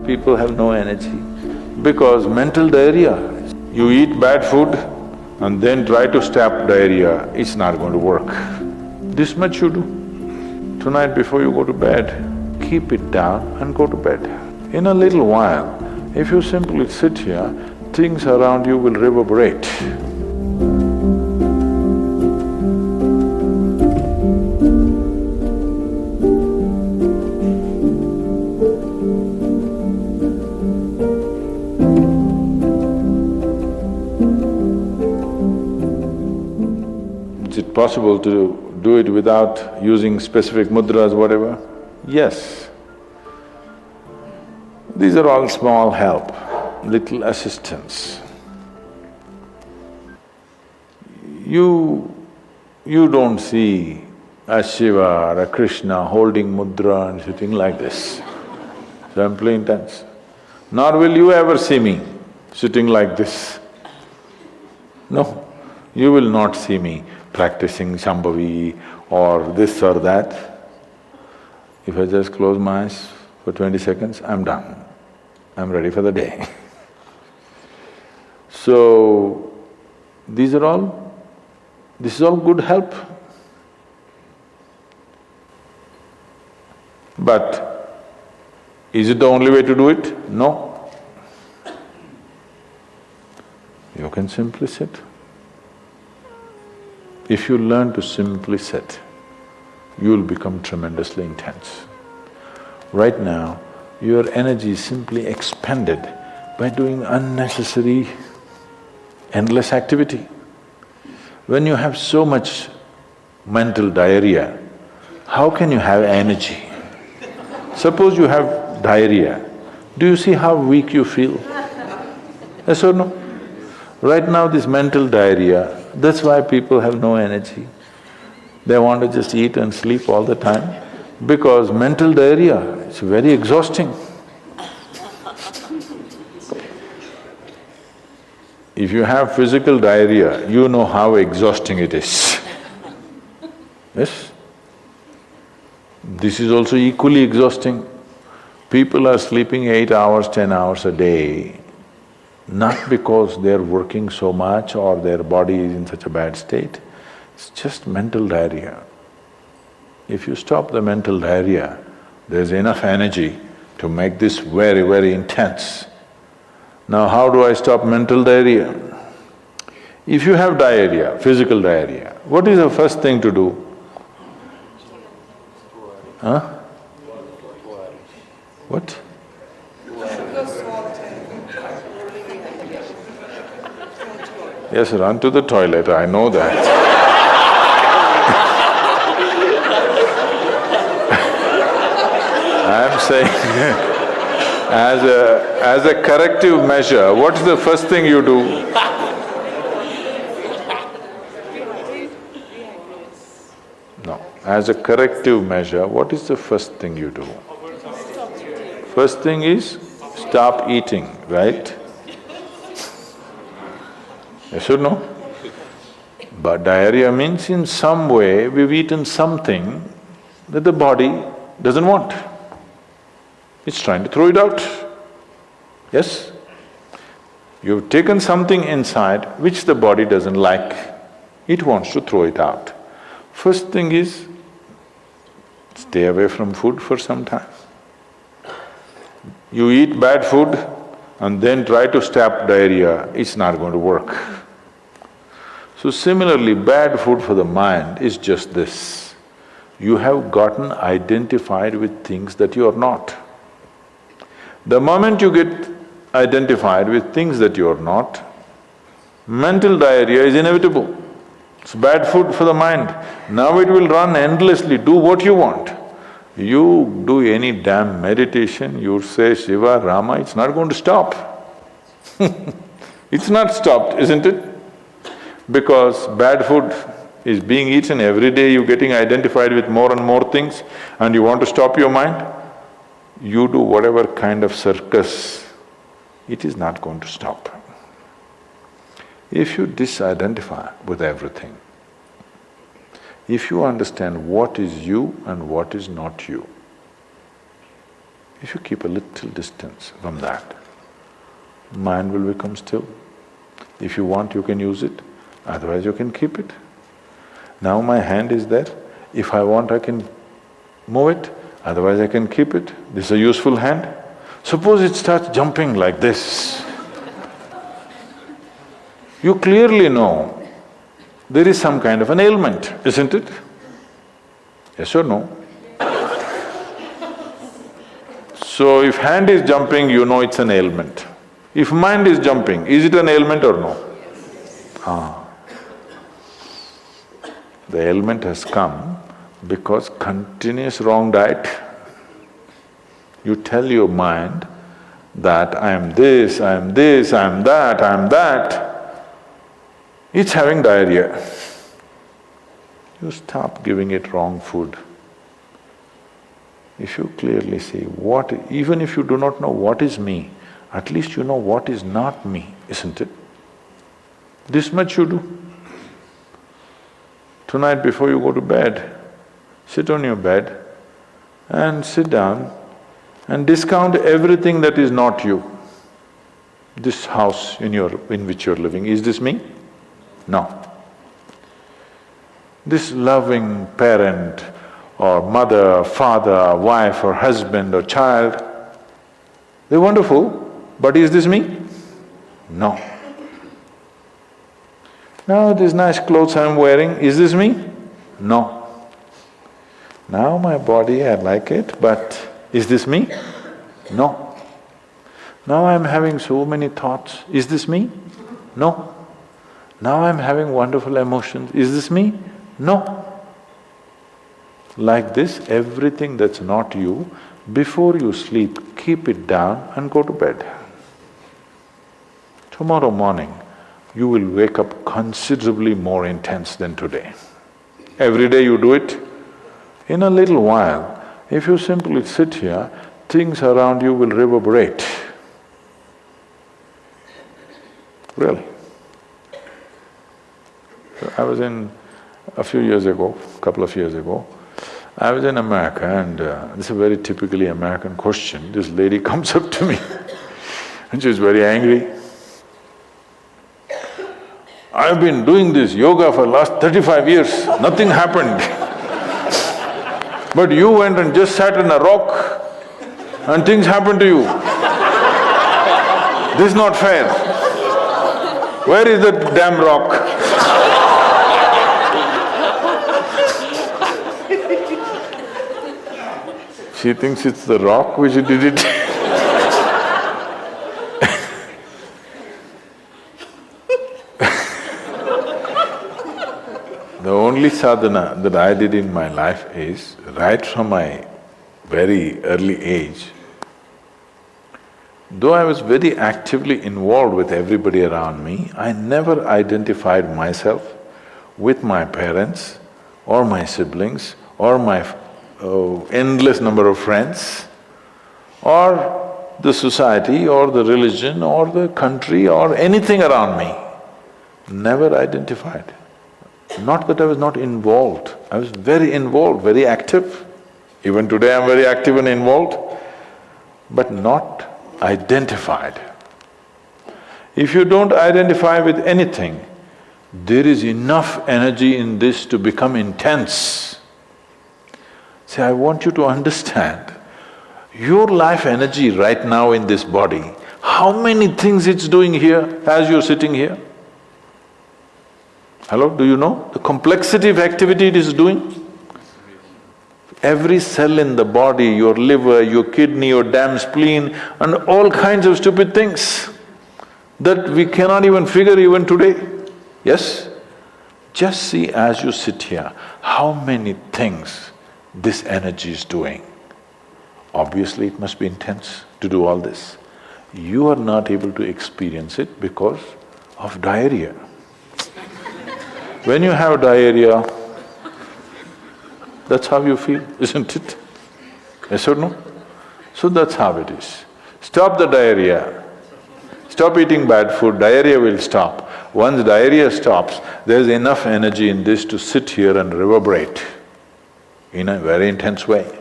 people have no energy? Because mental diarrhea. You eat bad food and then try to stop diarrhea, it's not going to work. This much you do. Tonight before you go to bed, keep it down and go to bed. In a little while, if you simply sit here, things around you will reverberate. Is it possible to do it without using specific mudras, whatever? Yes. These are all small help, little assistance. You don't see a Shiva or a Krishna holding mudra and sitting like this, simply intense. Nor will you ever see me sitting like this. No, you will not see me practicing Shambhavi or this or that. If I just close my eyes for 20 seconds, I'm done. I'm ready for the day. So, this is all good help. But is it the only way to do it? No. You can simply sit. If you learn to simply sit, you will become tremendously intense. Right now, your energy is simply expended by doing unnecessary, endless activity. When you have so much mental diarrhea, how can you have energy? Suppose you have diarrhea, do you see how weak you feel? Yes or no? Right now this mental diarrhea, that's why people have no energy. They want to just eat and sleep all the time because mental diarrhea is very exhausting. If you have physical diarrhea, you know how exhausting it is. Yes? This is also equally exhausting. People are sleeping 8 hours, 10 hours a day, not because they're working so much or their body is in such a bad state, it's just mental diarrhea. If you stop the mental diarrhea, there's enough energy to make this very, very intense. Now how do I stop mental diarrhea? If you have diarrhea, physical diarrhea, what is the first thing to do? Huh? What? Yes, run to the toilet, I know that. I'm saying as a corrective measure, what's the first thing you do? No, as a corrective measure, what is the first thing you do? First thing is stop eating, right? Yes or no? But diarrhea means in some way we've eaten something that the body doesn't want. It's trying to throw it out. Yes? You've taken something inside which the body doesn't like, it wants to throw it out. First thing is, stay away from food for some time. You eat bad food and then try to stop diarrhea, it's not going to work. So similarly, bad food for the mind is just this. You have gotten identified with things that you are not. The moment you get identified with things that you are not, mental diarrhea is inevitable. It's bad food for the mind. Now it will run endlessly, do what you want. You do any damn meditation, you say Shiva, Rama, it's not going to stop. It's not stopped, isn't it? Because bad food is being eaten every day, you're getting identified with more and more things and you want to stop your mind, you do whatever kind of circus, it is not going to stop. If you disidentify with everything, if you understand what is you and what is not you, If you keep a little distance from that, mind will become still. If you want, you can use it, otherwise you can keep it. Now my hand is there, if I want I can move it, otherwise I can keep it. This is a useful hand. Suppose it starts jumping like this. You clearly know there is some kind of an ailment, isn't it? Yes or no? So if hand is jumping, you know it's an ailment. If mind is jumping, is it an ailment or no? The ailment has come because continuous wrong diet. You tell your mind that I am this, I am this, I am that, I am that. It's having diarrhea. You stop giving it wrong food. If you clearly see what… even if you do not know what is me, at least you know what is not me, isn't it? This much you do. Tonight before you go to bed, sit on your bed and sit down and discount everything that is not you. This house in which you're living, is this me? No. This loving parent or mother, father, wife or husband or child, they're wonderful, but is this me? No. Now these nice clothes I'm wearing, is this me? No. Now my body, I like it, but is this me? No. Now I'm having so many thoughts, is this me? No. Now I'm having wonderful emotions, is this me? No. Like this, everything that's not you, before you sleep, keep it down and go to bed. Tomorrow morning, you will wake up considerably more intense than today. Every day you do it. In a little while, if you simply sit here, things around you will reverberate. Really. So I was in… a few years ago, couple of years ago, I was in America and this is a very typically American question. This lady comes up to me and she's very angry. I've been doing this yoga for last 35 years, nothing happened. But you went and just sat on a rock and things happened to you. This is not fair. Where is the damn rock? She thinks it's the rock which did it. The only sadhana that I did in my life is, right from my very early age, though I was very actively involved with everybody around me, I never identified myself with my parents or my siblings or my endless number of friends or the society or the religion or the country or anything around me. Never identified. Not that I was not involved, I was very involved, very active. Even today I'm very active and involved, but not identified. If you don't identify with anything, there is enough energy in this to become intense. See, I want you to understand, your life energy right now in this body, how many things it's doing here as you're sitting here? Hello, do you know the complexity of activity it is doing? Every cell in the body, your liver, your kidney, your damn spleen and all kinds of stupid things that we cannot even figure even today. Yes? Just see as you sit here, how many things this energy is doing. Obviously it must be intense to do all this. You are not able to experience it because of diarrhea. When you have diarrhea, that's how you feel, isn't it? Yes or no? So that's how it is. Stop the diarrhea. Stop eating bad food, diarrhea will stop. Once diarrhea stops, there's enough energy in this to sit here and reverberate in a very intense way.